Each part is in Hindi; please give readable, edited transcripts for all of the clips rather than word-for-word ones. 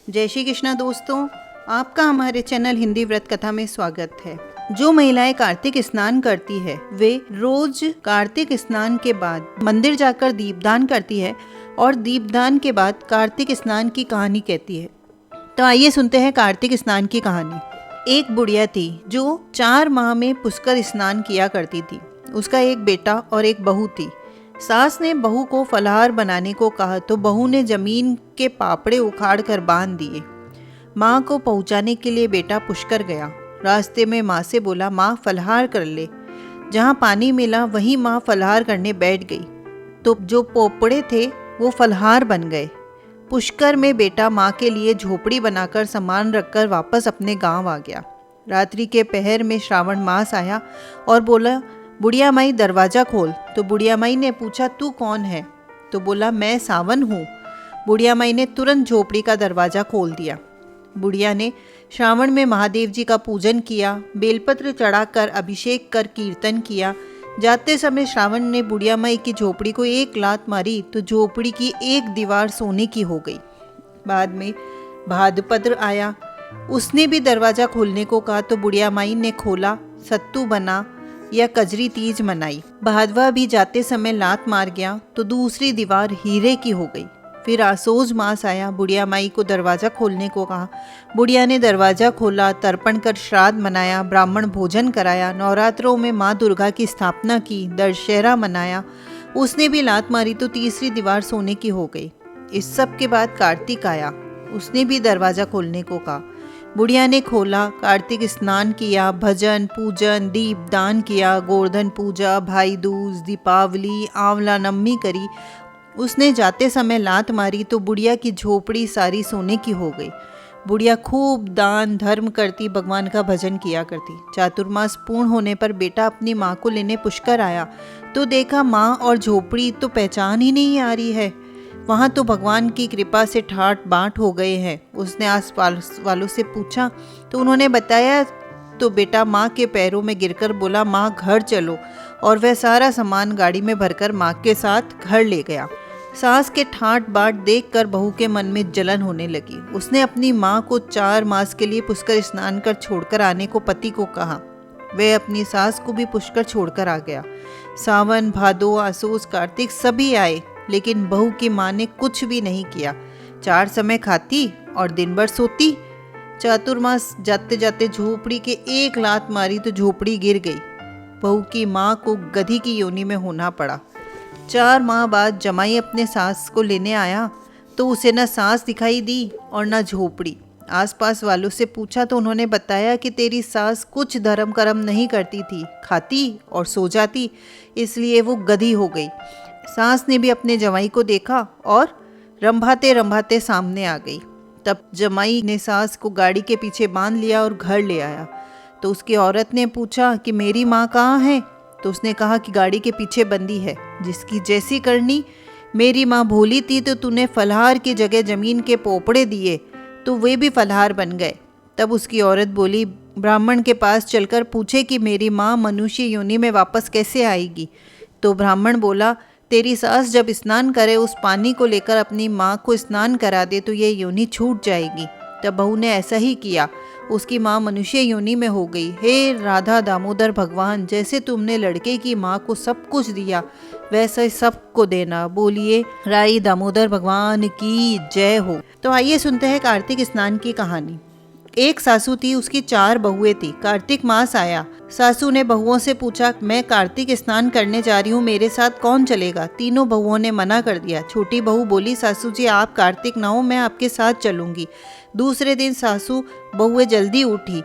जय श्री कृष्णा दोस्तों, आपका हमारे चैनल हिंदी व्रत कथा में स्वागत है। जो महिलाएं कार्तिक स्नान करती है वे रोज कार्तिक स्नान के बाद मंदिर जाकर दीपदान करती है और दीपदान के बाद कार्तिक स्नान की कहानी कहती है। तो आइए सुनते हैं कार्तिक स्नान की कहानी। एक बुढ़िया थी जो 4 माह में पुष्कर स्नान किया करती थी। उसका एक बेटा और एक बहू थी। सास ने बहू को फलाहार बनाने को कहा तो बहू ने जमीन के पापड़े उखाड़ कर बांध दिए। माँ को पहुँचाने के लिए बेटा पुष्कर गया। रास्ते में माँ से बोला, माँ फलाहार कर ले। जहाँ पानी मिला वहीं माँ फलाहार करने बैठ गई तो जो पोपड़े थे वो फलाहार बन गए। पुष्कर में बेटा माँ के लिए झोपड़ी बनाकर सामान रखकर वापस अपने गांव आ गया। रात्रि के पहर में श्रावण मास आया और बोला, बुढ़िया माई दरवाज़ा खोल। तो बुढ़िया माई ने पूछा, तू कौन है? तो बोला, मैं सावन हूँ। बुढ़िया माई ने तुरंत झोपड़ी का दरवाज़ा खोल दिया। बुढ़िया ने श्रावण में महादेव जी का पूजन किया, बेलपत्र चढ़ाकर अभिषेक कर कीर्तन किया। जाते समय श्रावण ने बुढ़िया माई की झोपड़ी को एक लात मारी तो झोपड़ी की एक दीवार सोने की हो गई। बाद में भाद्रपद आया, उसने भी दरवाज़ा खोलने को कहा तो बुढ़िया माई ने खोला। सत्तू बना या कजरी तीज मनाई। भादवा भी जाते समय लात मार गया तो दूसरी दीवार हीरे की हो गई। फिर आसोज मास आया, बुढ़िया माई को दरवाज़ा खोलने को कहा। बुढ़िया ने दरवाज़ा खोला, तर्पण कर श्राद्ध मनाया, ब्राह्मण भोजन कराया। नवरात्रों में माँ दुर्गा की स्थापना की, दशहरा मनाया। उसने भी लात मारी तो तीसरी दीवार सोने की हो गई। इस सब के बाद कार्तिक आया, उसने भी दरवाज़ा खोलने को कहा। बुढ़िया ने खोला, कार्तिक स्नान किया, भजन पूजन दीप दान किया, गोवर्धन पूजा, भाई दूज, दीपावली, आंवला नवमी करी। उसने जाते समय लात मारी तो बुढ़िया की झोपड़ी सारी सोने की हो गई। बुढ़िया खूब दान धर्म करती, भगवान का भजन किया करती। चातुर्मास पूर्ण होने पर बेटा अपनी माँ को लेने पुष्कर आया तो देखा माँ और झोपड़ी तो पहचान ही नहीं आ रही है। वहाँ तो भगवान की कृपा से ठाट बाट हो गए हैं। उसने आस पास वालों से पूछा तो उन्होंने बताया तो बेटा माँ के पैरों में गिरकर बोला, माँ घर चलो, और वह सारा सामान गाड़ी में भरकर माँ के साथ घर ले गया। सास के ठाट बाट देखकर बहू के मन में जलन होने लगी। उसने अपनी माँ को 4 मास के लिए पुष्कर स्नान कर छोड़कर आने को पति को कहा। वह अपनी सास को भी पुष्कर छोड़कर आ गया। सावन, भादो, आसोस, कार्तिक सभी आए लेकिन बहू की माँ ने कुछ भी नहीं किया। 4 समय खाती और दिन भर सोती। चातुर्मास जाते जाते झोपड़ी के एक लात मारी तो झोपड़ी गिर गई। बहू की माँ को गधी की योनि में होना पड़ा। 4 माह बाद जमाई अपने सास को लेने आया तो उसे न सास दिखाई दी और न झोपड़ी। आसपास वालों से पूछा तो उन्होंने बताया कि तेरी सास कुछ धर्म कर्म नहीं करती थी, खाती और सो जाती, इसलिए वो गधी हो गई। सास ने भी अपने जमाई को देखा और रंभाते रंभाते सामने आ गई। तब जमाई ने सास को गाड़ी के पीछे बांध लिया और घर ले आया। तो उसकी औरत ने पूछा कि मेरी माँ कहाँ है? तो उसने कहा कि गाड़ी के पीछे बंदी है। जिसकी जैसी करनी, मेरी माँ भोली थी तो तूने फलाहार की जगह जमीन के पोपड़े दिए तो वे भी फलाहार बन गए। तब उसकी औरत बोली, ब्राह्मण के पास चलकर पूछे कि मेरी माँ मनुष्य योनि में वापस कैसे आएगी। तो ब्राह्मण बोला, तेरी सास जब स्नान करे उस पानी को लेकर अपनी माँ को स्नान करा दे तो ये योनि छूट जाएगी। तब बहू ने ऐसा ही किया, उसकी माँ मनुष्य योनि में हो गई। हे राधा दामोदर भगवान, जैसे तुमने लड़के की माँ को सब कुछ दिया वैसे सबको देना। बोलिए राई दामोदर भगवान की जय हो। तो आइए सुनते हैं कार्तिक स्नान की कहानी। एक सासू थी, उसकी 4 बहुएं थी। कार्तिक मास आया, सासू ने बहुओं से पूछा, मैं कार्तिक स्नान करने जा रही हूँ, मेरे साथ कौन चलेगा? तीनों बहुओं ने मना कर दिया। छोटी बहू बोली, सासू जी आप कार्तिक ना हो, मैं आपके साथ चलूंगी। दूसरे दिन सासू बहुएं जल्दी उठी,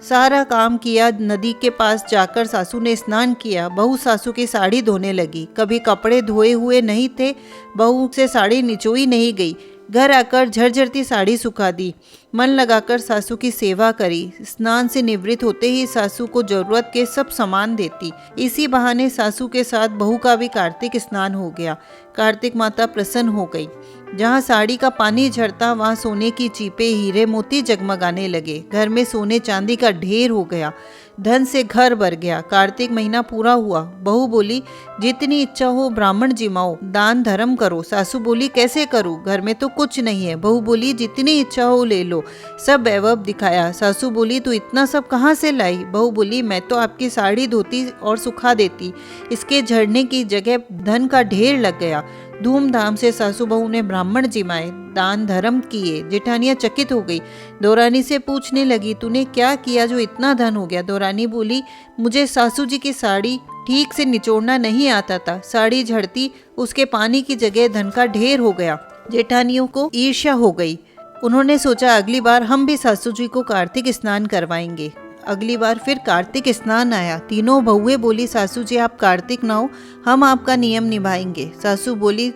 सारा काम किया। नदी के पास जाकर सासू ने स्नान किया। बहू सासू की साड़ी धोने लगी। कभी कपड़े धोए हुए नहीं थे, बहू से साड़ी निचोई नहीं गई। घर आकर झरझरती साड़ी सुखा दी। मन लगाकर सासू की सेवा करी। स्नान से निवृत्त होते ही सासू को जरूरत के सब सामान देती। इसी बहाने सासू के साथ बहू का भी कार्तिक स्नान हो गया। कार्तिक माता प्रसन्न हो गई। जहाँ साड़ी का पानी झरता वहाँ सोने की चीपे हीरे मोती जगमगाने लगे। घर में सोने चांदी का ढेर हो गया। धन से घर भर गया। कार्तिक महीना पूरा हुआ। बहू बोली, जितनी इच्छा हो ब्राह्मण जिमाओ, दान धर्म करो। सासू बोली कैसे करूं, घर में तो कुछ नहीं है। बहू बोली जितनी इच्छा हो ले लो। सब वैभव दिखाया। सासू बोली तू इतना सब कहाँ से लाई। बहू बोली मैं तो आपकी साड़ी धोती और सुखा देती, इसके झड़ने की जगह धन का ढेर लग गया। धूमधाम से सासू बहू ने ब्राह्मण जिमाए, दान धर्म किए। जेठानियां चकित हो गई, देवरानी से पूछने लगी तूने क्या किया जो इतना धन हो गया। देवरानी बोली मुझे सासू जी की साड़ी ठीक से निचोड़ना नहीं आता था, साड़ी झड़ती उसके पानी की जगह धन का ढेर हो गया। जेठानियों को ईर्ष्या हो गई। उन्होंने सोचा अगली बार हम भी सासू जी को कार्तिक स्नान करवाएंगे। अगली बार फिर कार्तिक स्नान आया। तीनों बहुएं बोली सासू जी आप कार्तिक नहाओ, हम आपका नियम निभाएंगे। सासू बोली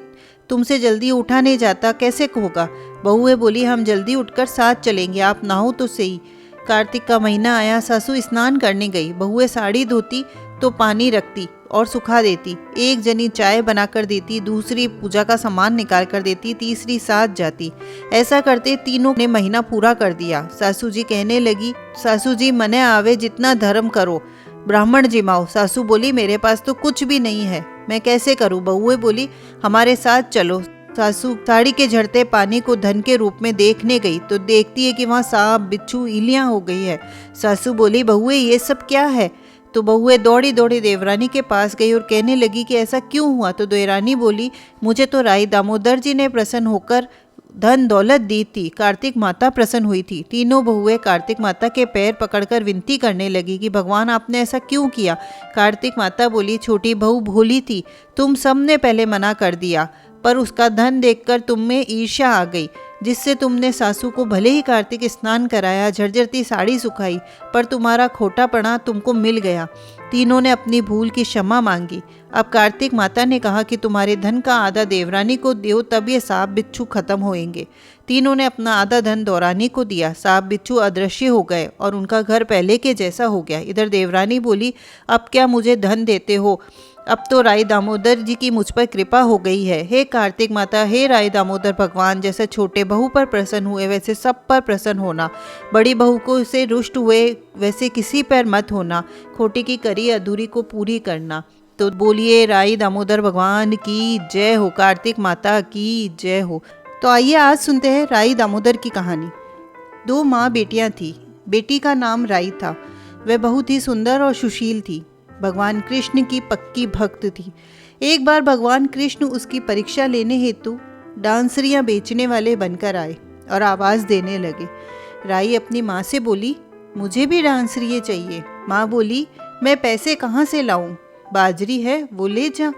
तुमसे जल्दी उठा नहीं जाता, कैसे होगा। बहुएं बोली हम जल्दी उठकर साथ चलेंगे, आप नहाओ तो सही। कार्तिक का महीना आया। सासू स्नान करने गई। बहुएं साड़ी धोती तो पानी रखती और सुखा देती। एक जनी चाय बनाकर देती, दूसरी पूजा का सामान निकाल कर देती, तीसरी साथ जाती। ऐसा करते तीनों ने महीना पूरा कर दिया। सासू जी कहने लगी सासू जी मने आवे जितना धर्म करो, ब्राह्मण जिमाओ। सासू बोली मेरे पास तो कुछ भी नहीं है, मैं कैसे करूं। बहुएं बोली हमारे साथ चलो। सासू साड़ी के झड़ते पानी को धन के रूप में देखने गई तो देखती है कि वहाँ सांप बिच्छू इलियां हो गई है। सासू बोली बहुएं ये सब क्या है। तो बहुएं दौड़ी दौड़ी देवरानी के पास गई और कहने लगी कि ऐसा क्यों हुआ। तो देवरानी बोली मुझे तो राई दामोदर जी ने प्रसन्न होकर धन दौलत दी थी, कार्तिक माता प्रसन्न हुई थी। तीनों बहुएं कार्तिक माता के पैर पकड़कर विनती करने लगी कि भगवान आपने ऐसा क्यों किया। कार्तिक माता बोली छोटी बहू भोली थी, तुम सबने पहले मना कर दिया, पर उसका धन देखकर तुम में ईर्ष्या आ गई, जिससे तुमने सासू को भले ही कार्तिक स्नान कराया, झरझरती साड़ी सुखाई, पर तुम्हारा खोटापना तुमको मिल गया। तीनों ने अपनी भूल की क्षमा मांगी। अब कार्तिक माता ने कहा कि तुम्हारे धन का आधा देवरानी को दो, तब ये सांप बिच्छू खत्म होएंगे। तीनों ने अपना आधा धन देवरानी को दिया। सांप बिच्छू अदृश्य हो गए और उनका घर पहले के जैसा हो गया। इधर देवरानी बोली अब क्या मुझे धन देते हो, अब तो राई दामोदर जी की मुझ पर कृपा हो गई है। हे कार्तिक माता, हे राई दामोदर भगवान, जैसे छोटे बहू पर प्रसन्न हुए वैसे सब पर प्रसन्न होना। बड़ी बहू को से रुष्ट हुए वैसे किसी पर मत होना। खोटी की करी अधूरी को पूरी करना। तो बोलिए राई दामोदर भगवान की जय हो, कार्तिक माता की जय हो। तो आइए आज सुनते हैं राई दामोदर की कहानी। दो माँ बेटियां थी। बेटी का नाम राई था। वह बहुत ही सुंदर और सुशील थी। भगवान कृष्ण की पक्की भक्त थी। एक बार भगवान कृष्ण उसकी परीक्षा लेने हेतु डांसरियां बेचने वाले बनकर आए और आवाज देने लगे। राई अपनी माँ से बोली मुझे भी डांसरिये चाहिए। माँ बोली मैं पैसे कहाँ से लाऊं, बाजरी है वो ले जा।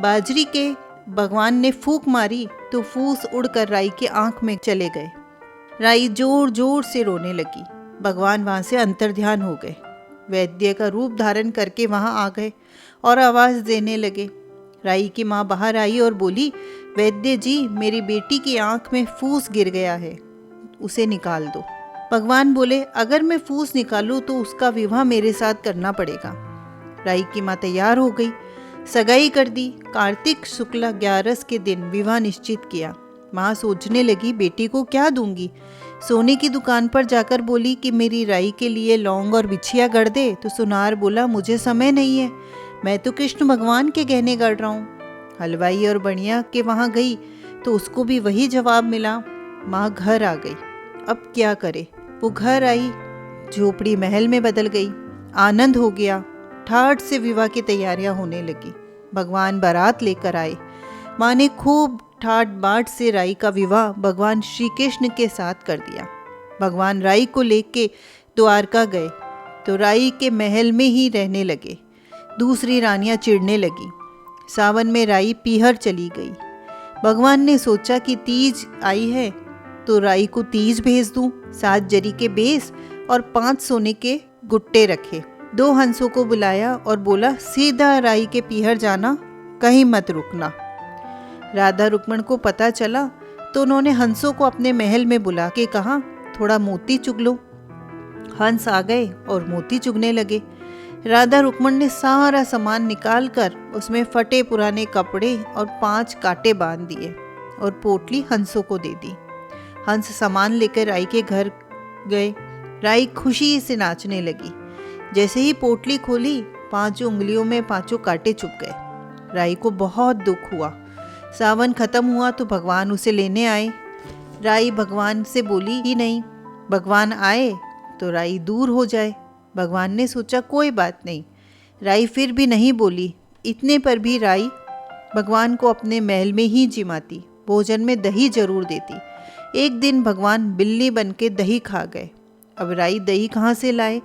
बाजरी के भगवान ने फूंक मारी तो फूस उड़कर राई की आंख में चले गए। राई जोर जोर से रोने लगी। भगवान वहां से अंतर्ध्यान हो गए। वैद्य का रूप धारण करके वहां आ गए और आवाज देने लगे। राई की माँ बाहर आई और बोली वैद्य जी मेरी बेटी की आंख में फूस गिर गया है, उसे निकाल दो। भगवान बोले अगर मैं फूस निकालूं तो उसका विवाह मेरे साथ करना पड़ेगा। राई की माँ तैयार हो गई, सगाई कर दी। कार्तिक शुक्ला 11 के दिन विवाह निश्चित किया। माँ सोचने लगी बेटी को क्या दूंगी। सोने की दुकान पर जाकर बोली कि मेरी राई के लिए लौंग और बिछिया गढ़ दे। तो सुनार बोला मुझे समय नहीं है, मैं तो कृष्ण भगवान के गहने गढ़ रहा हूँ। हलवाई और बनिया के वहाँ गई तो उसको भी वही जवाब मिला। माँ घर आ गई, अब क्या करे। वो घर आई, झोपड़ी महल में बदल गई। आनंद हो गया। ठाठ से विवाह की तैयारियां होने लगी। भगवान बारात लेकर आए। माँ ने खूब ठाट बाट से राई का विवाह भगवान श्री कृष्ण के साथ कर दिया। भगवान राई को लेके द्वारका गए तो राई के महल में ही रहने लगे। दूसरी रानियां चिढ़ने लगी। सावन में राई पीहर चली गई। भगवान ने सोचा कि तीज आई है तो राई को तीज भेज दूं। 7 जरी के बेस और 5 सोने के गुट्टे रखे। 2 हंसों को बुलाया और बोला सीधा राई के पीहर जाना, कहीं मत रुकना। राधा रुक्मण को पता चला तो उन्होंने हंसों को अपने महल में बुला के कहा थोड़ा मोती चुग लो। हंस आ गए और मोती चुगने लगे। राधा रुक्मण ने सारा सामान निकाल कर उसमें फटे पुराने कपड़े और 5 कांटे बांध दिए और पोटली हंसों को दे दी। हंस सामान लेकर राई के घर गए। राई खुशी से नाचने लगी। जैसे ही पोटली खोली 5 उंगलियों में 5 कांटे चुभ गए। राई को बहुत दुख हुआ। सावन खत्म हुआ तो भगवान उसे लेने आए। राई भगवान से बोली ही नहीं, भगवान आए तो राई दूर हो जाए। भगवान ने सोचा कोई बात नहीं। राई फिर भी नहीं बोली। इतने पर भी राई भगवान को अपने महल में ही जिमाती, भोजन में दही जरूर देती। एक दिन भगवान बिल्ली बन के दही खा गए। अब राई दही कहाँ से लाए?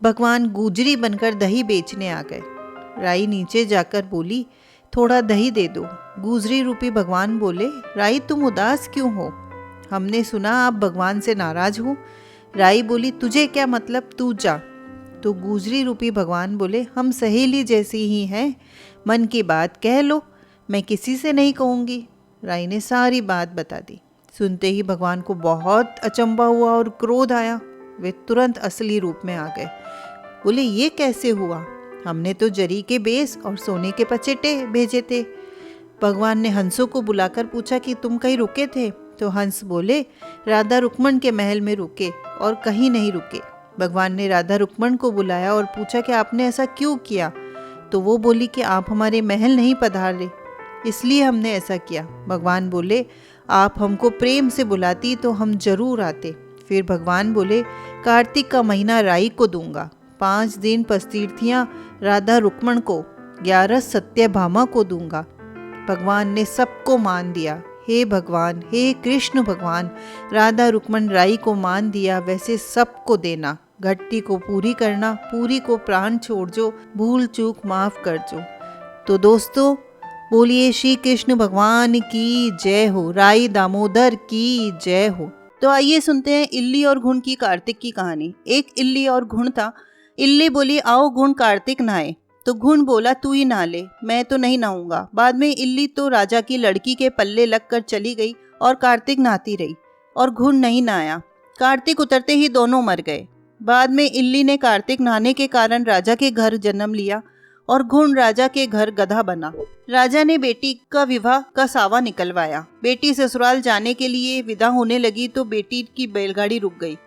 भगवान गुजरी बनकर दही बेचने आ गए। राई नीचे जाकर बोली, थोड़ा दही दे दो। गुजरी रूपी भगवान बोले, राई तुम उदास क्यों हो? हमने सुना आप भगवान से नाराज हो। राई बोली, तुझे क्या मतलब, तू जा। तो गुजरी रूपी भगवान बोले, हम सहेली जैसी ही हैं, मन की बात कह लो, मैं किसी से नहीं कहूँगी। राई ने सारी बात बता दी। सुनते ही भगवान को बहुत अचंभा हुआ और क्रोध आया। वे तुरंत असली रूप में आ गए। बोले, ये कैसे हुआ? हमने तो जरी के बेस और सोने के पचेटे भेजे थे। भगवान ने हंसों को बुलाकर पूछा कि तुम कहीं रुके थे? तो हंस बोले, राधा रुक्मण के महल में रुके और कहीं नहीं रुके। भगवान ने राधा रुक्मण को बुलाया और पूछा कि आपने ऐसा क्यों किया? तो वो बोली कि आप हमारे महल नहीं पधारे, इसलिए हमने ऐसा किया। भगवान बोले, आप हमको प्रेम से बुलाती तो हम जरूर आते। फिर भगवान बोले, कार्तिक का महीना राई को दूंगा, 5 दिन पस्तीर्थियाँ राधा रुक्मण को, 11 सत्यभामा को दूंगा। भगवान ने सबको मान दिया। हे भगवान, हे कृष्ण भगवान, राधा रुक्मण राई को मान दिया, वैसे सबको देना। घट्टी को पूरी करना, पूरी को प्राण छोड़ जो, भूल चूक माफ कर जो। तो दोस्तों, बोलिए श्री कृष्ण भगवान की जय हो, राई दामोदर की जय हो। तो आइए सुनते हैं इल्ली और घुन की कार्तिक की कहानी। एक इल्ली और घुन था। इल्ली बोली, आओ घुन कार्तिक नहाए। तो घुन बोला, तू ही नहा ले, मैं तो नहीं नहाऊंगा। बाद में इल्ली तो राजा की लड़की के पल्ले लगकर चली गई और कार्तिक नहाती रही और घुन नहीं नहाया। कार्तिक उतरते ही दोनों मर गए। बाद में इल्ली ने कार्तिक नहाने के कारण राजा के घर जन्म लिया और घुन राजा के घर गधा बना। राजा ने बेटी का विवाह का सावा निकलवाया। बेटी ससुराल जाने के लिए विदा होने लगी तो बेटी की बैलगाड़ी रुक गई।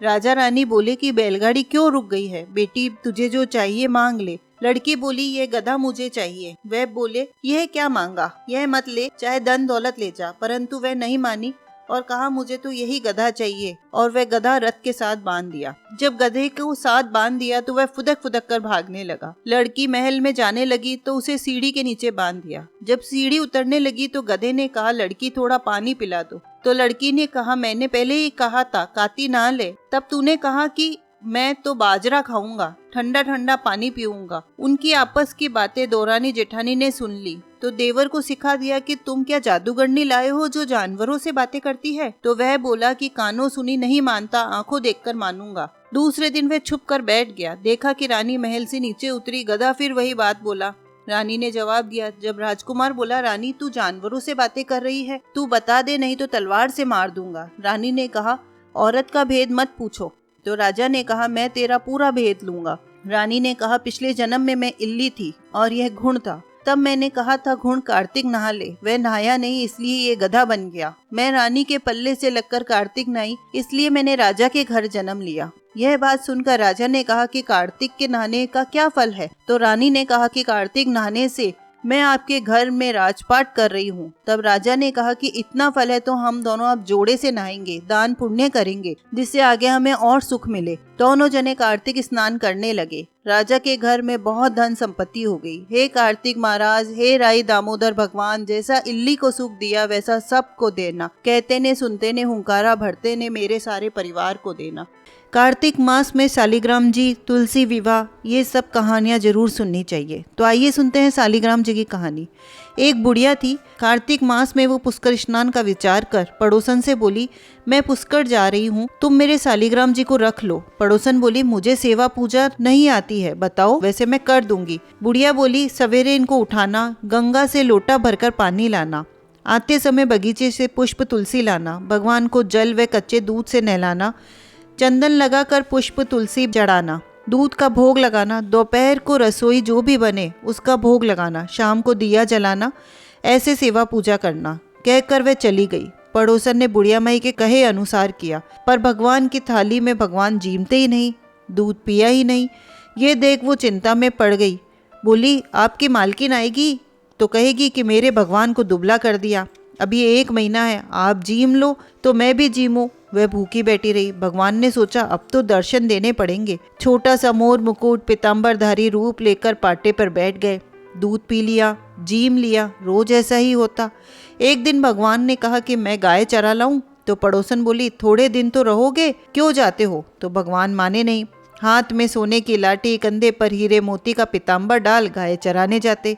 राजा रानी बोले कि बैलगाड़ी क्यों रुक गई है? बेटी, तुझे जो चाहिए मांग ले। लड़की बोली, ये गधा मुझे चाहिए। वह बोले, यह क्या मांगा? यह मत ले, चाहे धन दौलत ले जा। परंतु वह नहीं मानी और कहा, मुझे तो यही गधा चाहिए। और वह गधा रथ के साथ बांध दिया। जब गधे को साथ बांध दिया तो वह फुदक फुदक कर भागने लगा। लड़की महल में जाने लगी तो उसे सीढ़ी के नीचे बांध दिया। जब सीढ़ी उतरने लगी तो गधे ने कहा, लड़की थोड़ा पानी पिला दो। तो लड़की ने कहा, मैंने पहले ही कहा था काती ना ले, तब तूने कहा कि मैं तो बाजरा खाऊंगा, ठंडा ठंडा पानी पीऊंगा। उनकी आपस की बातें दौरानी जेठानी ने सुन ली तो देवर को सिखा दिया कि तुम क्या जादूगरनी लाए हो जो जानवरों से बातें करती है? तो वह बोला कि कानों सुनी नहीं मानता, आंखों देखकर मानूंगा। दूसरे दिन वह छुप कर बैठ गया। देखा कि रानी महल से नीचे उतरी। गधा फिर वही बात बोला। रानी ने जवाब दिया। जब राजकुमार बोला, रानी तू जानवरों से बातें कर रही है, तू बता दे नहीं तो तलवार से मार दूंगा। रानी ने कहा, औरत का भेद मत पूछो। तो राजा ने कहा, मैं तेरा पूरा भेद लूंगा। रानी ने कहा, पिछले जन्म में मैं इल्ली थी और यह घुन था। तब मैंने कहा था घुन कार्तिक नहा ले, वह नहाया नहीं, इसलिए ये गधा बन गया। मैं रानी के पल्ले से लगकर कार्तिक नहाई, इसलिए मैंने राजा के घर जन्म लिया। यह बात सुनकर राजा ने कहा कि कार्तिक के नहाने का क्या फल है? तो रानी ने कहा कि कार्तिक नहाने से मैं आपके घर में राजपाट कर रही हूँ। तब राजा ने कहा कि इतना फल है तो हम दोनों अब जोड़े से नहाएंगे, दान पुण्य करेंगे, जिससे आगे हमें और सुख मिले। दोनों जने कार्तिक स्नान करने लगे। राजा के घर में बहुत धन संपत्ति हो गई। हे कार्तिक महाराज, हे राई दामोदर भगवान, जैसा इल्ली को सुख दिया वैसा सबको देना। कहते ने सुनते ने हुंकारा भरते ने मेरे सारे परिवार को देना। कार्तिक मास में शालिग्राम जी, तुलसी विवाह, ये सब कहानियाँ जरूर सुननी चाहिए। तो आइए सुनते हैं शालिग्राम जी की कहानी। एक बुढ़िया थी। कार्तिक मास में वो पुष्कर स्नान का विचार कर पड़ोसन से बोली, मैं पुष्कर जा रही हूँ, तुम मेरे शालिग्राम जी को रख लो। पड़ोसन बोली, मुझे सेवा पूजा नहीं आती है, बताओ, वैसे मैं कर दूंगी। बुढ़िया बोली, सवेरे इनको उठाना, गंगा से लोटा भरकर पानी लाना, आते समय बगीचे से पुष्प तुलसी लाना, भगवान को जल व कच्चे दूध से नहलाना, चंदन लगाकर पुष्प तुलसी चढ़ाना, दूध का भोग लगाना, दोपहर को रसोई जो भी बने उसका भोग लगाना, शाम को दिया जलाना, ऐसे सेवा पूजा करना। कहकर वह चली गई। पड़ोसन ने बुढ़िया माई के कहे अनुसार किया, पर भगवान की थाली में भगवान जीमते ही नहीं, दूध पिया ही नहीं। ये देख वो चिंता में पड़ गई। बोली, आपकी मालकिन आएगी तो कहेगी कि मेरे भगवान को दुबला कर दिया, अभी 1 महीना है, आप जीम लो तो मैं भी जीमूं। वह भूखी बैठी रही। भगवान ने सोचा अब तो दर्शन देने पड़ेंगे। छोटा सा मोर मुकुट पीताम्बरधारी रूप लेकर पाटे पर बैठ गए। दूध पी लिया, जीम लिया, रोज ऐसा ही होता। एक दिन भगवान ने कहा कि मैं गाय चरा लाऊं, तो पड़ोसन बोली, थोड़े दिन तो रहोगे, क्यों जाते हो? तो भगवान माने नहीं। हाथ में सोने की लाठी, कंधे पर हीरे मोती का पीताम्बर डाल गाय चराने जाते।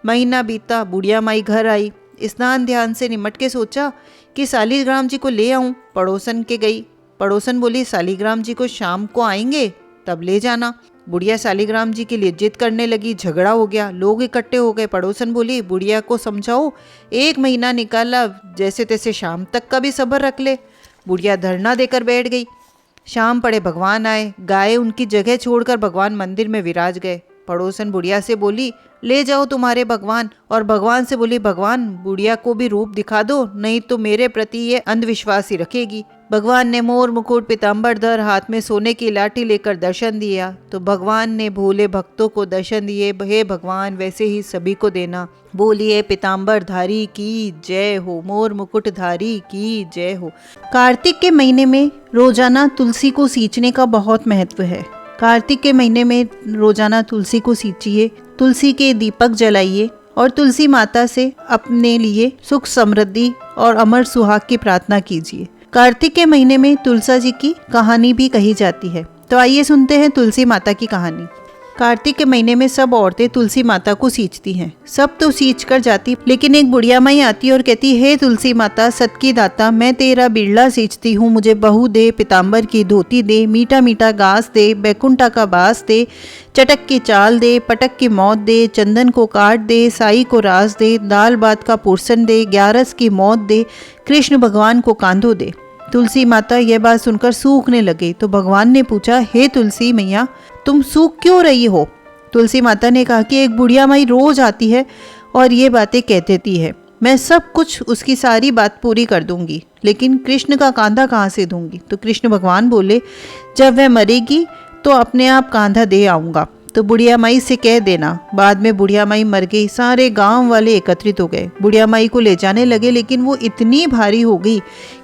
महीना बीता, बुढ़िया माई घर आई। स्नान ध्यान से निमट के सोचा कि सालीग्राम जी को ले आऊं। पड़ोसन के गई। पड़ोसन बोली, सालीग्राम जी को शाम को आएंगे तब ले जाना। बुढ़िया सालीग्राम जी के लिए जिद करने लगी। झगड़ा हो गया, लोग इकट्ठे हो गए। पड़ोसन बोली, बुढ़िया को समझाओ, 1 महीना निकाला, जैसे तैसे शाम तक का भी सब्र रख ले। बुढ़िया धरना देकर बैठ गई। शाम पड़े भगवान आए। गाय उनकी जगह छोड़कर भगवान मंदिर में विराज गए। पड़ोसन बुढ़िया से बोली, ले जाओ तुम्हारे भगवान। और भगवान से बोली, भगवान बुढ़िया को भी रूप दिखा दो, नहीं तो मेरे प्रति ये अंधविश्वास ही रखेगी। भगवान ने मोर मुकुट पीताम्बर धर हाथ में सोने की लाठी लेकर दर्शन दिया। तो भगवान ने भोले भक्तों को दर्शन दिए। हे भगवान, वैसे ही सभी को देना। बोलिए पीताम्बर धारी की जय हो, मोर मुकुट धारी की जय हो। कार्तिक के महीने में रोजाना तुलसी को सींचने का बहुत महत्व है। कार्तिक के महीने में रोजाना तुलसी को सींचिए, तुलसी के दीपक जलाइए और तुलसी माता से अपने लिए सुख समृद्धि और अमर सुहाग की प्रार्थना कीजिए। कार्तिक के महीने में तुलसा जी की कहानी भी कही जाती है। तो आइए सुनते हैं तुलसी माता की कहानी। कार्तिक के महीने में सब औरतें तुलसी माता को सींचती हैं। सब तो सींच कर जाती, लेकिन एक बुढ़िया माई आती और कहती, हे तुलसी माता सत की दाता, मैं तेरा बिरला सींचती हूँ, मुझे बहू दे, पीताम्बर की धोती दे, मीठा मीठा घास दे, बैकुंठा का बास दे, चटक की चाल दे, पटक की मौत दे, चंदन को काट दे, साई को रास दे, दाल भात का पुरसन दे, ग्यारस की मौत दे, कृष्ण भगवान को कांधो दे। तुलसी माता यह बात सुनकर सूखने लगे। तो भगवान ने पूछा, हे तुलसी मैया, तुम सूख क्यों रही हो? तुलसी माता ने कहा कि एक बुढ़िया माई रोज आती है और ये बातें कह देती है, मैं सब कुछ उसकी सारी बात पूरी कर दूंगी, लेकिन कृष्ण का कांधा कहाँ से दूंगी? तो कृष्ण भगवान बोले, जब वह मरेगी तो अपने आप कांधा दे आऊंगा, तो बुढ़िया माई से कह देना। बाद में बुढ़िया माई मर गई। सारे गांव वाले एकत्रित हो गए, बुढ़िया माई को ले जाने लगे, लेकिन वो इतनी भारी हो गई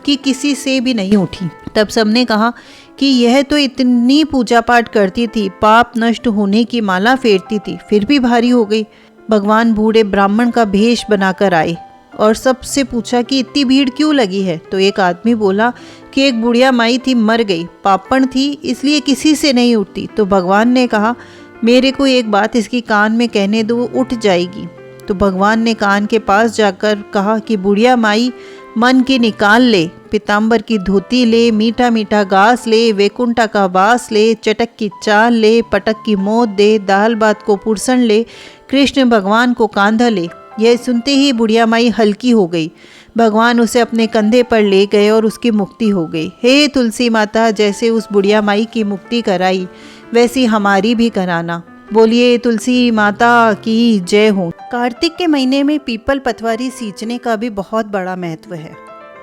कि किसी से भी नहीं उठी। तब सबने कहा कि यह तो इतनी पूजा पाठ करती थी, पाप नष्ट होने की माला फेरती थी, फिर भी भारी हो गई। भगवान बूढ़े ब्राह्मण का भेष बनाकर आए और सबसे पूछा कि इतनी भीड़ क्यों लगी है? तो एक आदमी बोला कि एक बुढ़िया माई थी, मर गई, पापण थी, इसलिए किसी से नहीं उठती। तो भगवान ने कहा, मेरे को एक बात इसकी कान में कहने दो, उठ जाएगी। तो भगवान ने कान के पास जाकर कहा कि बुढ़िया माई मन की निकाल ले, पीताम्बर की धोती ले, मीठा मीठा घास ले, वैकुंठा का बास ले, चटक की चाल ले, पटक की मौत दे, दाल भात को पुरसन ले, कृष्ण भगवान को कांधा ले। यह सुनते ही बुढ़िया माई हल्की हो गई। भगवान उसे अपने कंधे पर ले गए और उसकी मुक्ति हो गई। हे तुलसी माता, जैसे उस बुढ़िया माई की मुक्ति कराई वैसी हमारी भी कराना। बोलिए तुलसी माता की जय हो। कार्तिक के महीने में पीपल पतवारी सींचने का भी बहुत बड़ा महत्व है।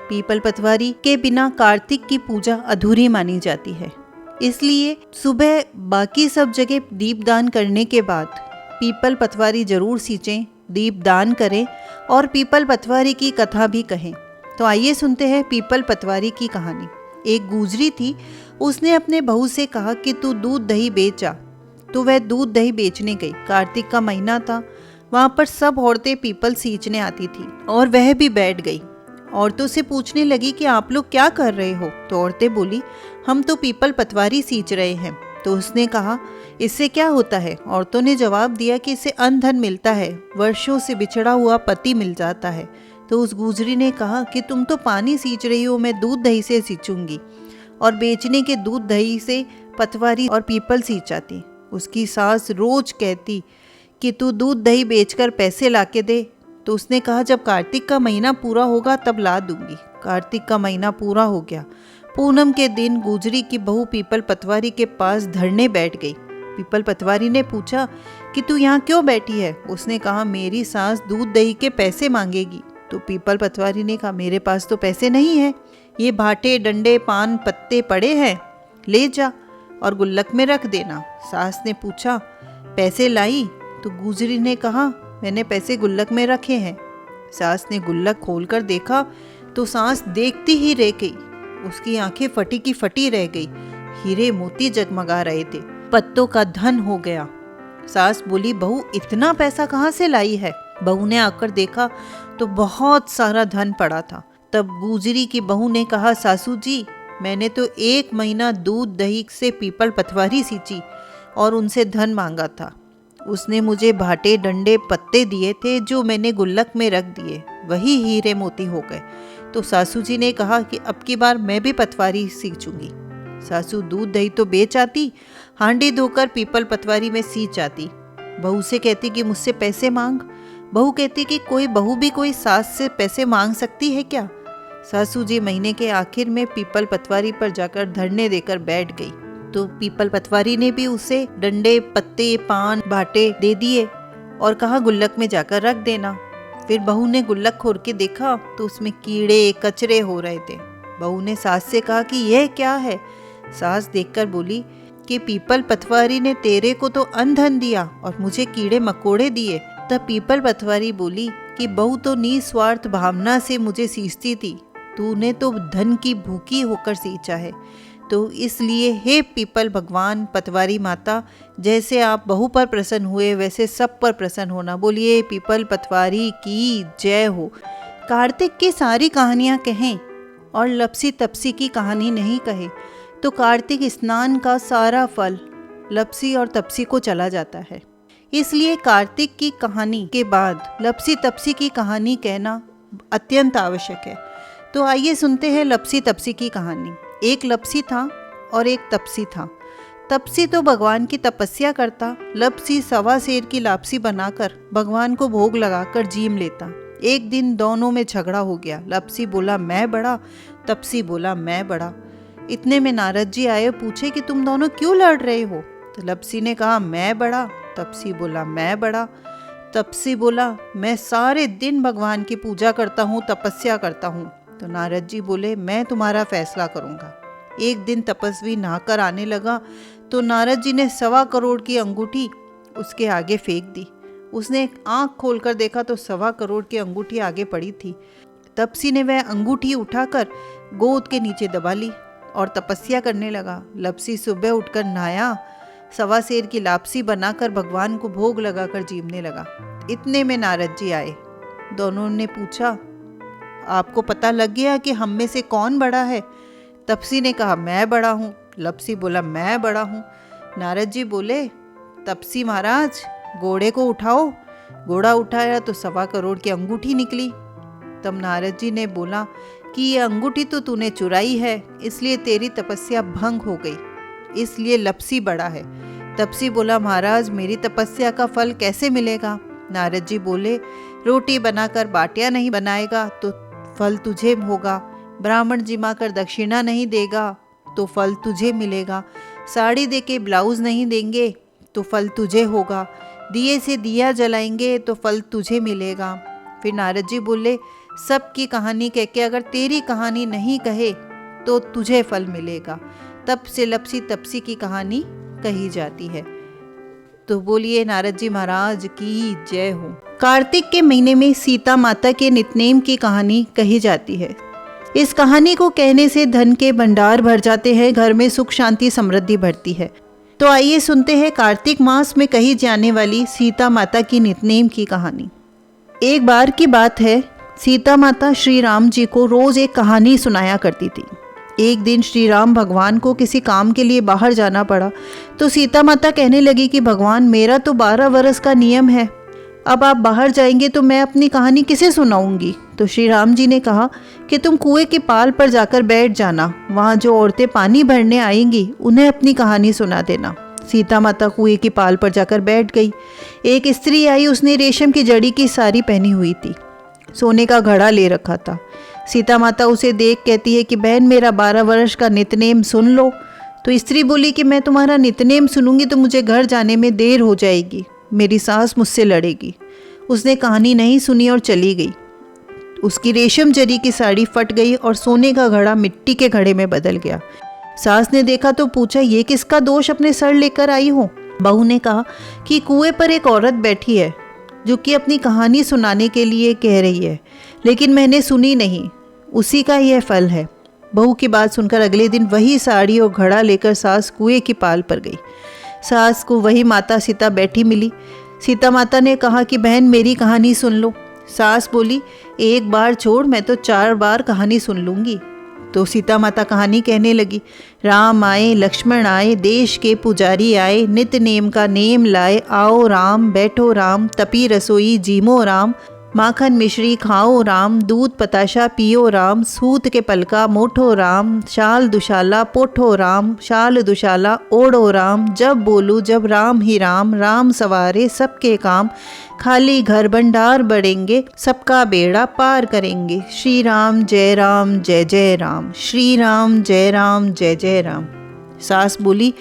पीपल पतवारी के बिना कार्तिक की पूजा अधूरी मानी जाती है। इसलिए सुबह बाकी सब जगह दीपदान करने के बाद पीपल पतवारी जरूर सींचें, दीपदान करें और पीपल पतवारी की कथा भी कहें। तो आइए सुनते हैं पीपल पतवारी की कहानी। एक गुजरी थी, उसने अपने बहू से कहा कि तू दूध दही बेच आ। तो वह दूध दही बेचने गई। कार्तिक का महीना था, वहां पर सब औरतें पीपल सींचने आती थी और वह भी बैठ गई। औरतों से पूछने लगी कि आप लोग क्या कर रहे हो? तो औरतें बोली, हम तो पीपल पतवारी सींच रहे हैं। तो उसने कहा, इससे क्या होता है? औरतों ने जवाब दिया कि इससे अन्न धन मिलता है, वर्षों से बिछड़ा हुआ पति मिल जाता है। तो उस गुजरी ने कहा कि तुम तो पानी सींच रही हो, मैं दूध दही से सींचूंगी। और बेचने के दूध दही से पतवारी और पीपल सींचाती। उसकी सास रोज कहती कि तू दूध दही बेचकर पैसे लाके दे। तो उसने कहा, जब कार्तिक का महीना पूरा होगा तब ला दूंगी। कार्तिक का महीना पूरा हो गया। पूनम के दिन गुजरी की बहू पीपल पतवारी के पास धरने बैठ गई। पीपल पतवारी ने पूछा कि तू यहाँ क्यों बैठी है? उसने कहा, मेरी सास दूध दही के पैसे मांगेगी। तो पीपल पतवारी ने कहा, मेरे पास तो पैसे नहीं है, ये भाटे डंडे पान पत्ते पड़े हैं, ले जा और गुल्लक में रख देना। सास ने पूछा, पैसे लाई? तो गुजरी ने कहा, मैंने पैसे गुल्लक में रखे हैं। सास ने गुल्लक खोलकर देखा तो सास देखती ही रह गई। उसकी आंखें फटी की फटी रह गई। हीरे मोती जगमगा रहे थे। पत्तों का धन हो गया। सास बोली, बहू इतना पैसा कहाँ से लाई है? बहू ने आकर देखा तो बहुत सारा धन पड़ा था। तब गुजरी की बहू ने कहा, सासू जी, मैंने तो 1 महीना दूध दही से पीपल पतवारी सींची और उनसे धन मांगा था। उसने मुझे भाटे डंडे पत्ते दिए थे जो मैंने गुल्लक में रख दिए, वही हीरे मोती हो गए। तो सासू जी ने कहा कि अब की बार मैं भी पतवारी सींचूंगी। सासू दूध दही तो बेच आती, हांडी धोकर पीपल पतवारी में सींच आती। बहू से कहती कि मुझसे पैसे मांग। बहू कहती कि कोई बहू भी कोई सास से पैसे मांग सकती है क्या? सासू जी महीने के आखिर में पीपल पतवारी पर जाकर धरने देकर बैठ गई। तो पीपल पतवारी ने भी उसे डंडे पत्ते पान भाटे दे दिए और कहा, गुल्लक में जाकर रख देना। फिर बहू ने गुल्लक खोल के देखा तो उसमें कीड़े कचरे हो रहे थे। बहू ने सास से कहा कि यह क्या है? सास देखकर बोली कि पीपल पतवारी ने तेरे को तो अन्न धन दिया और मुझे कीड़े मकोड़े दिए। तब पीपल पतवारी बोली कि बहू तो निस्वार्थ भावना से मुझे सींचती थी, तूने तो धन की भूखी होकर सींचा है। तो इसलिए हे पीपल भगवान पतवारी माता, जैसे आप बहू पर प्रसन्न हुए वैसे सब पर प्रसन्न होना। बोलिए पीपल पतवारी की जय हो। कार्तिक की सारी कहानियाँ कहें और लपसी तपसी की कहानी नहीं कहे तो कार्तिक स्नान का सारा फल लपसी और तपसी को चला जाता है। इसलिए कार्तिक की कहानी के बाद लपसी तपसी की कहानी कहना अत्यंत आवश्यक है। तो आइए सुनते हैं लपसी तपसी की कहानी। एक लपसी था और एक तपसी था। तपसी तो भगवान की तपस्या करता, लपसी 1.25 सेर की लापसी बनाकर भगवान को भोग लगाकर जीम लेता। एक दिन दोनों में झगड़ा हो गया। लपसी बोला मैं बड़ा, तपसी बोला मैं बड़ा। इतने में नारद जी आए, पूछे कि तुम दोनों क्यों लड़ रहे हो? तो लपसी ने कहा मैं बड़ा, तपसी बोला मैं बड़ा। तपसी बोला मैं सारे दिन भगवान की पूजा करता हूँ, तपस्या करता हूँ। तो नारद जी बोले मैं तुम्हारा फैसला करूँगा। एक दिन तपस्वी नहाकर आने लगा तो नारद जी ने 1.25 करोड़ की अंगूठी उसके आगे फेंक दी। उसने आँख खोलकर देखा तो 1.25 करोड़ की अंगूठी आगे पड़ी थी। तपसी ने वह अंगूठी उठाकर गोद के नीचे दबा ली और तपस्या करने लगा। लपसी सुबह उठकर नहाया, 1.25 सेर की लापसी बनाकर भगवान को भोग लगाकर जीवने लगा। इतने में नारद जी आए। दोनों ने पूछा आपको पता लग गया कि हम में से कौन बड़ा है? तपसी ने कहा मैं बड़ा हूँ। लपसी बोला मैं बड़ा हूँ। नारद जी बोले तपसी महाराज घोड़े को उठाओ। घोड़ा उठाया तो 1.25 करोड़ की अंगूठी निकली। तब नारद जी ने बोला कि ये अंगूठी तो तूने चुराई है, इसलिए तेरी तपस्या भंग हो गई, इसलिए लपसी बड़ा है। तपसी बोला महाराज मेरी तपस्या का फल कैसे मिलेगा? नारद जी बोले रोटी बनाकर बाटियां नहीं बनाएगा तो फल तुझे होगा, ब्राह्मण जिमा कर दक्षिणा नहीं देगा तो फल तुझे मिलेगा, साड़ी देके ब्लाउज नहीं देंगे तो फल तुझे होगा, दिए से दिया जलाएंगे तो फल तुझे मिलेगा। फिर नारद जी बोले सबकी कहानी कह के अगर तेरी कहानी नहीं कहे तो तुझे फल मिलेगा। तब से लपसी तपसी की कहानी कही जाती है। तो बोलिए नारद जी महाराज की जय हो। कार्तिक के महीने में सीता माता के नितनेम की कहानी कही जाती है। इस कहानी को कहने से धन के भंडार भर जाते हैं, घर में सुख शांति समृद्धि बढ़ती है। तो आइए सुनते हैं कार्तिक मास में कही जाने वाली सीता माता की नितनेम की कहानी। एक बार की बात है, सीता माता श्री राम जी को रोज एक कहानी सुनाया करती थी। एक दिन श्री राम भगवान को किसी काम के लिए बाहर जाना पड़ा तो सीता माता कहने लगी कि भगवान मेरा तो 12 वर्ष का नियम है, अब आप बाहर जाएंगे तो मैं अपनी कहानी किसे सुनाऊंगी? तो श्री राम जी ने कहा कि तुम कुएं के पाल पर जाकर बैठ जाना, वहाँ जो औरतें पानी भरने आएंगी उन्हें अपनी कहानी सुना देना। सीता माता कुएं के पाल पर जाकर बैठ गई। एक स्त्री आई, उसने रेशम की जड़ी की साड़ी पहनी हुई थी, सोने का घड़ा ले रखा था। सीता माता उसे देख कहती है कि बहन मेरा 12 वर्ष का नितनेम सुन लो। तो स्त्री बोली कि मैं तुम्हारा नितनेम सुनूंगी तो मुझे घर जाने में देर हो जाएगी, मेरी सास मुझसे लड़ेगी। उसने कहानी नहीं सुनी और चली गई। उसकी रेशम जरी की साड़ी फट गई और सोने का घड़ा मिट्टी के घड़े में बदल गया। सास ने देखा तो पूछा ये किसका दोष अपने सर लेकर आई हो? बहू ने कहा कि कुएं पर एक औरत बैठी है जो कि अपनी कहानी सुनाने के लिए कह रही है, लेकिन मैंने सुनी नहीं, उसी का यह फल है। बहू की बात सुनकर अगले दिन वही साड़ी और घड़ा लेकर सास कुएं की पाल पर गई। सास को वही माता सीता बैठी मिली। सीता माता ने कहा कि बहन मेरी कहानी सुन लो। सास बोली, एक बार छोड़, मैं तो 4 बार कहानी सुन लूँगी। तो सीता माता कहानी कहने लगी। राम आए, लक्ष्मण आए, देश के पुजारी आए, नित नेम का नेम लाए, आओ राम, बैठो राम, तपी रसोई जीमो राम, माखन मिश्री खाओ राम, दूध पताशा पियो राम, सूत के पलका मोठो राम, शाल दुशाला पोठो राम, शाल दुशाला ओढ़ो राम, जब बोलूँ जब राम ही राम, राम सवारे सबके काम, खाली घर भंडार बढ़ेंगे, सबका बेड़ा पार करेंगे, श्री राम जय जय राम, श्री राम जय जय राम। सास बोली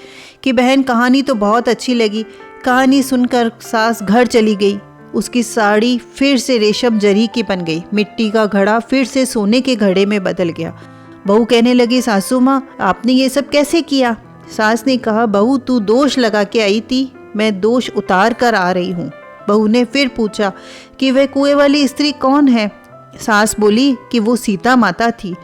कि बहन कहानी तो बहुत अच्छी लगी। कहानी सुनकर सास घर चली गई। उसकी साड़ी फिर से रेशम जरी की बन गई, मिट्टी का घड़ा फिर से सोने के घड़े में बदल गया। बहू कहने लगी, सासू माँ आपने ये सब कैसे किया? सास ने कहा, बहू तू दोष लगा के आई थी, मैं दोष उतार कर आ रही हूँ। बहू ने फिर पूछा कि वह कुएं वाली स्त्री कौन है? सास बोली कि वो सीता माता थी।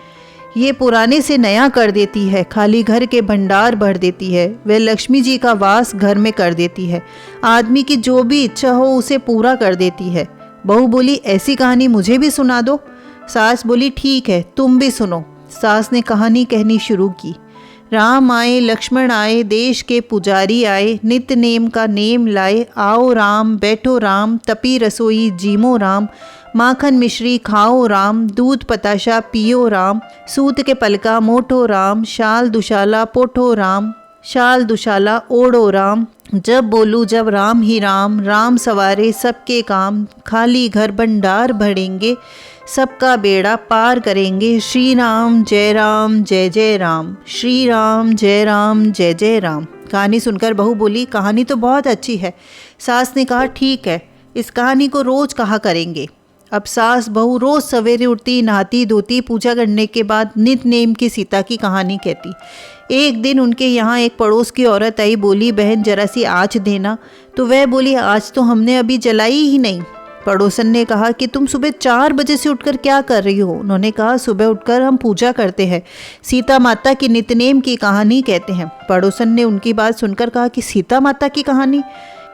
ये पुराने से नया कर देती है, खाली घर के भंडार भर देती है, वह लक्ष्मी जी का वास घर में कर देती है, आदमी की जो भी इच्छा हो उसे पूरा कर देती है। बहू बोली, ऐसी कहानी मुझे भी सुना दो। सास बोली, ठीक है तुम भी सुनो। सास ने कहानी कहनी शुरू की। राम आए, लक्ष्मण आए, देश के पुजारी आए, नित नेम का नेम लाए, आओ राम, बैठो राम, तपी रसोई जीमो राम, माखन मिश्री खाओ राम, दूध पताशा पियो राम, सूत के पलका मोठो राम, शाल दुशाला पोठो राम, शाल दुशाला ओढ़ो राम, जब बोलूँ जब राम ही राम, राम सवारे सबके काम, खाली घर भंडार भरेंगे, सबका बेड़ा पार करेंगे, श्री राम जय जय राम, श्री राम जय जय राम। कहानी सुनकर बहू बोली, कहानी तो बहुत अच्छी है। सास ने कहा, ठीक है, इस कहानी को रोज कहा करेंगे। अब सास बहू रोज सवेरे उठती, नहाती धोती, पूजा करने के बाद नित नेम की सीता की कहानी कहती। एक दिन उनके यहाँ एक पड़ोस की औरत आई, बोली, बहन जरा सी आँच देना। तो वह बोली, आज तो हमने अभी जलाई ही नहीं। पड़ोसन ने कहा कि तुम सुबह 4 बजे से उठकर क्या कर रही हो? उन्होंने कहा, सुबह उठकर हम पूजा करते हैं, सीता माता की नितनेम की कहानी कहते हैं। पड़ोसन ने उनकी बात सुनकर कहा कि सीता माता की कहानी,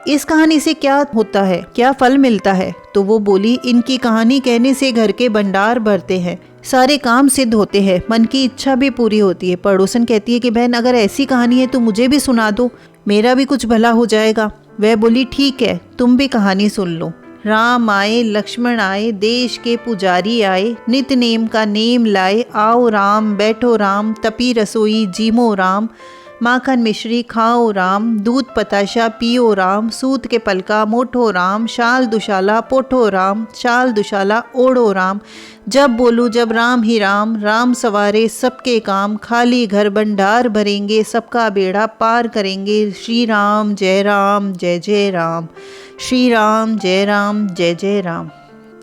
इस कहानी से क्या होता है, क्या फल मिलता है? तो वो बोली, इनकी कहानी कहने से घर के भंडार भरते हैं, सारे काम सिद्ध होते हैं, मन की इच्छा भी पूरी होती है। पड़ोसन कहती है कि बहन अगर ऐसी कहानी है तो मुझे भी सुना दो, मेरा भी कुछ भला हो जाएगा। वह बोली, ठीक है तुम भी कहानी सुन लो। राम आए, लक्ष्मण आए, देश के पुजारी आए, नित नेम का नेम लाए, आओ राम, बैठो राम, तपी रसोई जीमो राम, माखन मिश्री खाओ राम, दूध पताशा पियो राम, सूत के पलका मोठो राम, शाल दुशाला पोठो राम, शाल दुशाला ओढ़ो राम, जब बोलूँ जब राम ही राम, राम सवारे सबके काम, खाली घर भंडार भरेंगे, सबका बेड़ा पार करेंगे, श्री राम जय जय राम, श्री राम जय जय राम।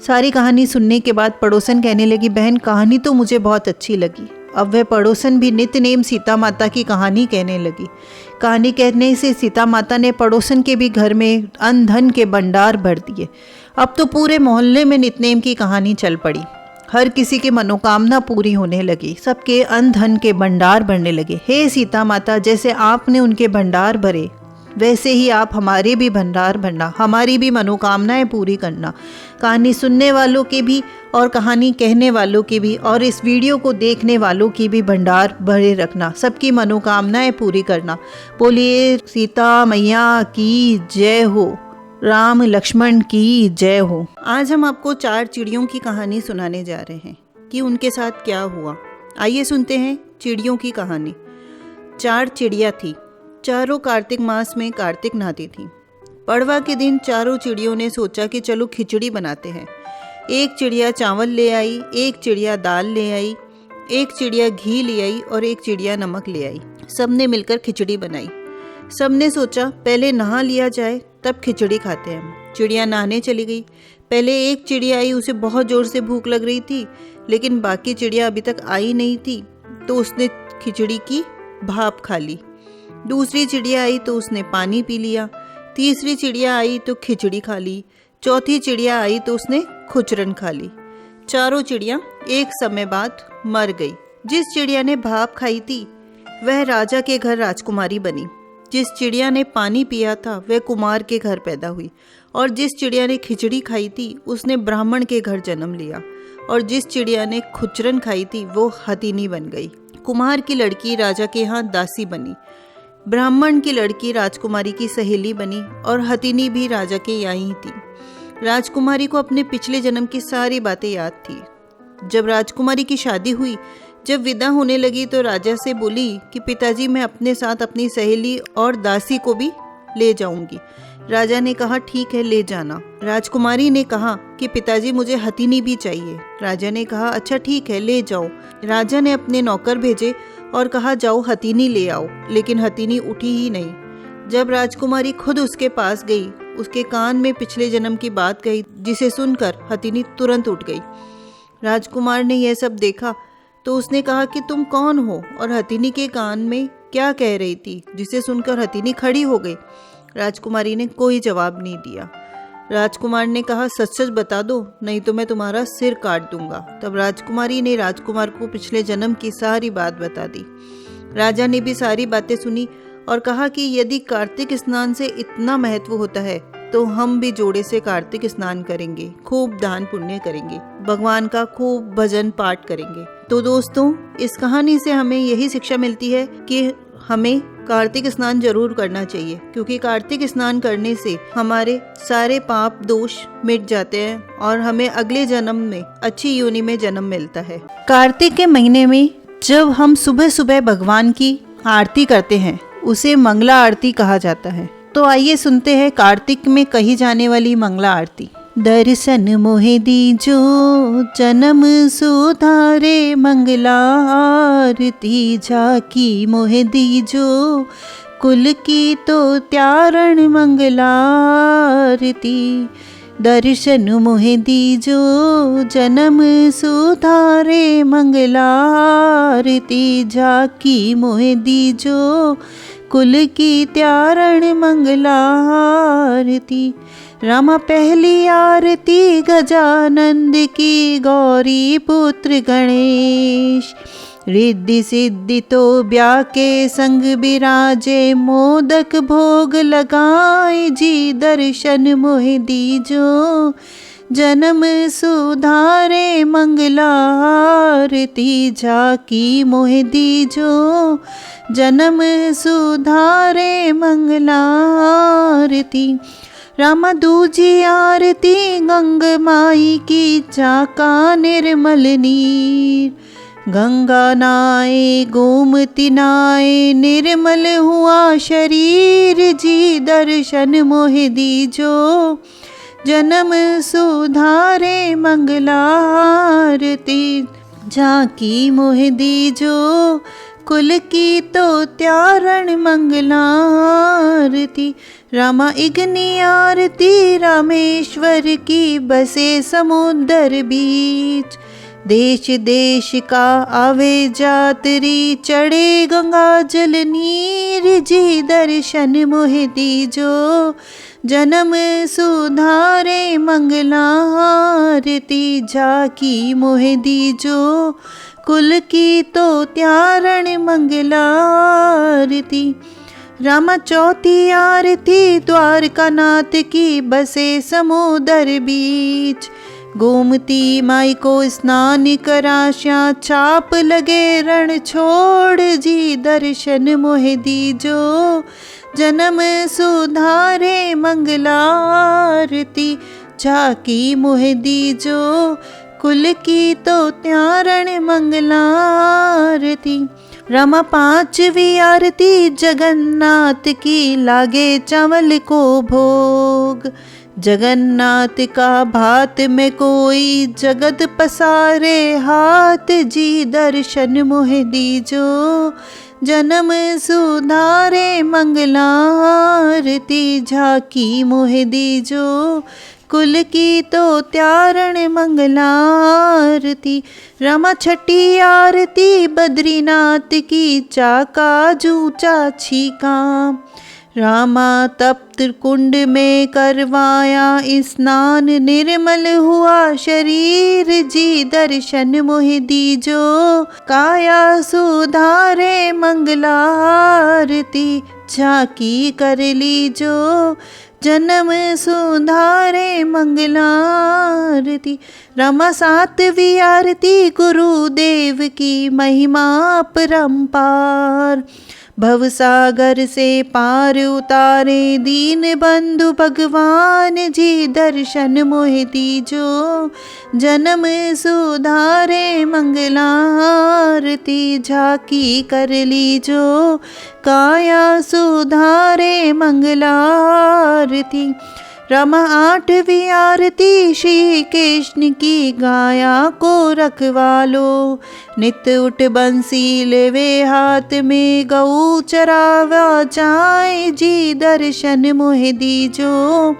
सारी कहानी सुनने के बाद पड़ोसन कहने लगी, बहन कहानी तो मुझे बहुत अच्छी लगी। अब वह पड़ोसन भी नित नेम सीता माता की कहानी कहने लगी। कहानी कहने से सीता माता ने पड़ोसन के भी घर में अन्न धन के भंडार भर दिए। अब तो पूरे मोहल्ले में नितनेम की कहानी चल पड़ी। हर किसी की मनोकामना पूरी होने लगी, सबके अन्न धन के भंडार भरने लगे। हे सीता माता, जैसे आपने उनके भंडार भरे वैसे ही आप हमारे भी भंडार भरना, हमारी भी मनोकामनाएं पूरी करना। कहानी सुनने वालों के भी और कहानी कहने वालों की भी और इस वीडियो को देखने वालों की भी भंडार भरे रखना, सबकी मनोकामनाएं पूरी करना। बोलिए सीता मैया की जय हो, राम लक्ष्मण की जय हो। आज हम आपको 4 चिड़ियों की कहानी सुनाने जा रहे हैं कि उनके साथ क्या हुआ। आइए सुनते हैं चिड़ियों की कहानी। 4 चिड़िया थी, चारों कार्तिक मास में कार्तिक नहाती थी। पड़वा के दिन चारों चिड़ियों ने सोचा कि चलो खिचड़ी बनाते हैं। एक चिड़िया चावल ले आई, एक चिड़िया दाल ले आई, एक चिड़िया घी ले आई और एक चिड़िया नमक ले आई। सबने मिलकर खिचड़ी बनाई। सबने सोचा पहले नहा लिया जाए तब खिचड़ी खाते हैं। चिड़िया नहाने चली गई। पहले एक चिड़िया आई, उसे बहुत ज़ोर से भूख लग रही थी, लेकिन बाकी चिड़िया अभी तक आई नहीं थी, तो उसने खिचड़ी की भाप खा ली। दूसरी चिड़िया आई तो उसने पानी पी लिया, तीसरी चिड़िया आई तो खिचड़ी खा ली, चौथी चिड़िया आई तो उसने खुचरन खा ली। चारों चिड़िया एक समय बाद मर गई। जिस चिड़िया ने भाप खाई थी वह राजा के घर राजकुमारी बनी, जिस चिड़िया ने पानी पिया था वह कुमार के घर पैदा हुई, और जिस चिड़िया ने खिचड़ी खाई थी उसने ब्राह्मण के घर जन्म लिया, और जिस चिड़िया ने खुचरन खाई थी वो हथिनी बन गई। कुमार की लड़की राजा के यहाँ दासी बनी, ब्राह्मण की लड़की राजकुमारी की सहेली बनी, और हथिनी भी राजा के यहाँ ही थी। राजकुमारी को अपने पिछले जन्म की सारी बातें याद थी। जब राजकुमारी की शादी हुई, जब विदा होने लगी तो राजा से बोली कि पिताजी मैं अपने साथ अपनी सहेली और दासी को भी ले जाऊंगी। राजा ने कहा ठीक है ले जाना। राजकुमारी ने कहा कि पिताजी मुझे हथिनी भी चाहिए। राजा ने कहा अच्छा ठीक है ले जाओ। राजा ने अपने नौकर भेजे और कहा जाओ हथिनी ले आओ, लेकिन हथिनी उठी ही नहीं। जब राजकुमारी खुद उसके पास गई, उसके कान में पिछले जन्म की बात कही, जिसे सुनकर हथिनी तुरंत उठ गई। राजकुमार ने यह सब देखा तो उसने कहा कि तुम कौन हो और हथिनी के कान में क्या कह रही थी, जिसे सुनकर हथिनी खड़ी हो गई। राजकुमारी ने कोई जवाब नहीं दिया। राजकुमार ने कहा सच सच बता दो, नहीं तो मैं तुम्हारा सिर काट दूंगा। तब राजकुमारी ने राजकुमार को पिछले जन्म की सारी बात बता दी। राजा ने भी सारी बातें सुनी और कहा कि यदि कार्तिक स्नान से इतना महत्व होता है तो हम भी जोड़े से कार्तिक स्नान करेंगे, खूब दान पुण्य करेंगे, भगवान का खूब भजन पाठ करेंगे। तो दोस्तों इस कहानी से हमें यही शिक्षा मिलती है कि हमें कार्तिक स्नान जरूर करना चाहिए, क्योंकि कार्तिक स्नान करने से हमारे सारे पाप दोष मिट जाते हैं और हमें अगले जन्म में अच्छी योनि में जन्म मिलता है। कार्तिक के महीने में जब हम सुबह सुबह भगवान की आरती करते हैं उसे मंगला आरती कहा जाता है। तो आइए सुनते हैं कार्तिक में कही जाने वाली मंगला आरती। दर्शन मोहे दीजो जन्म सुधारे, मंगला आरती झाकी मोहे दीजो, कुल की तो त्यारण मंगला आरती। दर्शन मोहे दीजो जन्म सुधारे, मंगला आरती झाकी मोहे दीजो, कुल की त्यारण मंगला आरती। रामा पहली आरती गजानंद की, गौरी पुत्र गणेश, रिद्धि सिद्धि तो ब्याके संग बिराजे, मोदक भोग लगाए जी दर्शन मोहे दीजो, जन्म सुधारे मंगला आरती झाकी मोहे दीजो, जन्म सुधारे मंगला आरती। रामा दूजी आरती गंग माई की, झाका निर्मल नीर, गंगा नाए गोमती नाए, निर्मल हुआ शरीर जी दर्शन मोहे दीजो, जन्म सुधारे मंगला आरती झाकी मोहे दीजो, कुल की तो त्यारण मंगला आरती। रामा इग्नी आरती रामेश्वर की, बसे समुद्र बीच, देश देश का आवे जातरी, चढ़े गंगा जल नीर जी दर्शन मोहे दीजो, जन्म सुधारे मंगला आरती झाकी मोहे दीजो, कुल की तो त्यारण मंगला आरती। रामा चौथी आरती द्वारका नाथ की, बसे समुद्र बीच, गोमती माई को स्नान कराश्या, छाप लगे रण छोड़ जी दर्शन मोहे दीजो, जन्म सुधारे मंगला आरती झाकी मोहे दीजो, कुल की तो त्यारण मंगला आरती। रामा पांचवी आरती जगन्नाथ की, लागे चावल को भोग, जगन्नाथ का भात में कोई, जगत पसारे हाथ जी दर्शन मोहे दीजो, जन्म सुधारे मंगला आरती झाकी मोहे दीजो, कुल की तो त्यारण मंगलारती। रामा छठी आरती बद्रीनाथ की, चाका जूचा छीका। रामा तप्त कुंड में करवाया स्नान, निर्मल हुआ शरीर जी, दर्शन मोहि दीजो, काया सुधारे मंगलारती। झांकी कर लीजो, जन्म सुधारे मंगलारती। रामा सातवीं आरती गुरुदेव की, महिमा परंपार। भवसागर से पार उतारे दीन बंधु भगवान जी, दर्शन मोहि दीजो, जन्म सुधारे मंगलारती। झांकी कर लीजो, काया सुधारे मंगलारती। रामा आठवीं आरती श्री कृष्ण की, गाया को रखवालो, नित उठ बंसी लेवे हाथ में, गऊ चरावा जाए जी, दर्शन मोहि दीजो,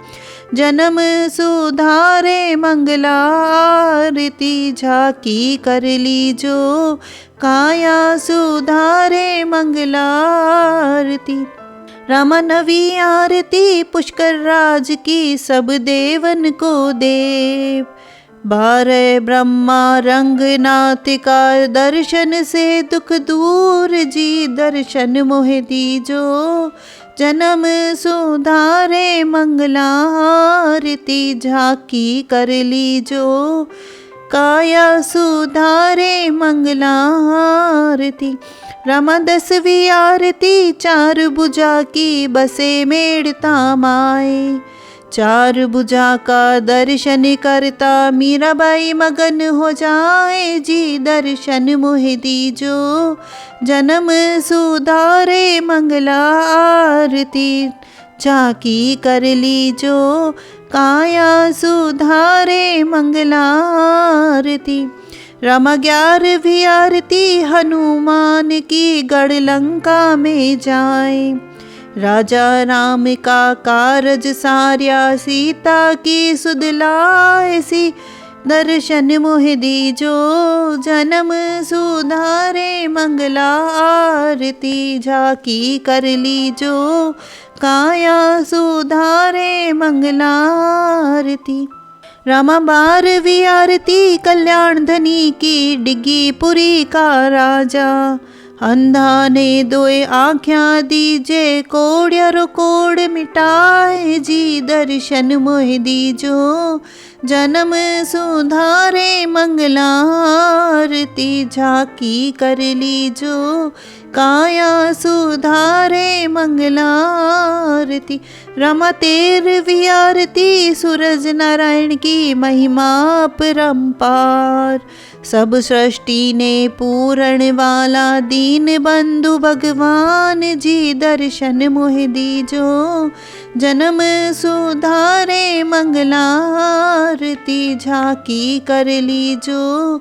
जन्म सुधारे मंगलारती। झांकी कर लीजो, काया सुधारे मंगलारती। रामा नवी आरती पुष्कर राज की, सब देवन को देव। 12 ब्रह्मा रंगनाथ का, दर्शन से दुख दूर जी, दर्शन मोहि दीजो, जन्म सुधारे मंगलारती। झांकी कर लीजो, काया सुधारे मंगलारती। रामा 10वीं आरती चार भुजा की, बसे मेड़ता माए। चार भुजा का दर्शन करता, मीराबाई मगन हो जाए जी, दर्शन मोहि दीजो, जन्म सुधारे मंगलारती। झांकी कर लीजो, काया सुधारे मंगलारती। रामा 11वीं आरती हनुमान की, गढ़ लंका में जाए। राजा राम का कारज सार्या, सीता की सुध लायसी, दर्शन मोहि दीजो, जन्म सुधारे मंगलारती। झांकी कर लीजो, काया सुधारे मंगलारती। रामा 12वीं आरती कल्याण धनी की, डिग्गी पुरी का राजा। अंधा ने दोए आँख्यां दीजे, कोड़ियारो कोड़ मिटाए जी, दर्शन मोहि दीजो, जन्म सुधारे मंगलारती। झांकी कर लीजो, काया सुधारे मंगलारती। रामा 13वीं आरती सूरज नारायण की, महिमा परंपार। सब सृष्टि ने पूरण वाला, दीन बंधु भगवान जी, दर्शन मोहि दीजो, जन्म सुधारे मंगलारती। झांकी कर लीजो,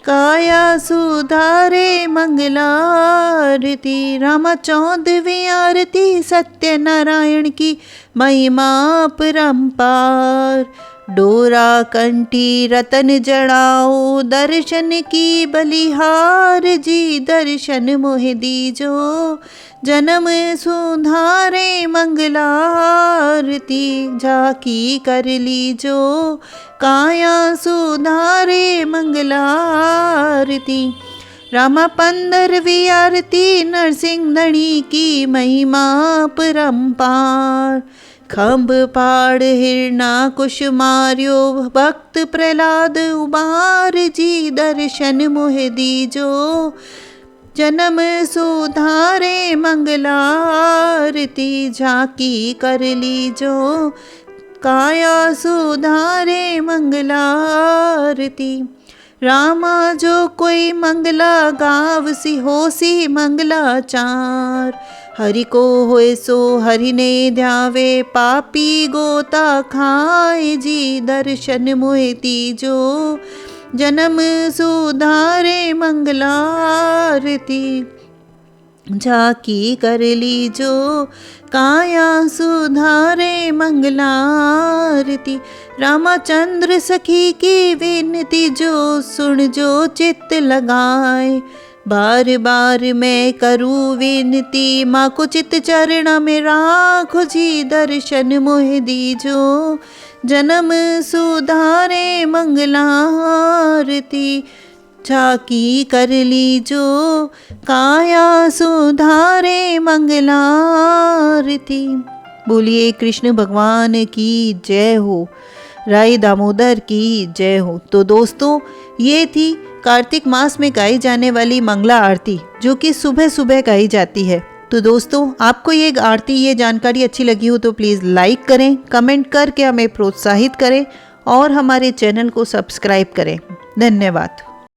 काया सुधारे मंगलारती। रामा 14वीं आरती सत्यनारायण की, महिमा परंपार। डोरा कंठी रतन जड़ाओ, दर्शन की बलिहार जी, दर्शन मोहि दीजो, जन्म सुधारे मंगलारती। झांकी कर लीजो, काया सुधारे मंगलारती। रामा 15वीं आरती नरसिंह धनी की, महिमा परंपार। खंभ पाड़ हिरना कुश मार्यो, भक्त प्रहलाद उबार जी, दर्शन मोहि दीजो, जन्म सुधारे मंगलारती। झांकी कर लीजो, काया सुधारे मंगलारती। रामा जो कोई मंगला गावसी, होसी मंगलाचार। हरि को होए सो हरि ने ध्यावे, पापी गोता खाए जी, दर्शन मोहि दीजो, जन्म सुधारे मंगलारती। झाकी कर ली जो काया सुधारे मंगलारती। रामचंद्र सखी की विनती जो सुन जो चित्त लगाए। बार बार मैं करूँ विनती माँ को चित चरण में राखो जी। दर्शन मोह दीजो जन्म सुधारे मंगलारती। झाकी कर ली जो काया सुधारे मंगलारती। बोलिए कृष्ण भगवान की जय हो, राई दामोदर की जय हो। तो दोस्तों, ये थी कार्तिक मास में गाई जाने वाली मंगला आरती, जो कि सुबह सुबह गाई जाती है। तो दोस्तों, आपको ये आरती, ये जानकारी अच्छी लगी हो तो प्लीज़ लाइक करें, कमेंट करके हमें प्रोत्साहित करें और हमारे चैनल को सब्सक्राइब करें। धन्यवाद।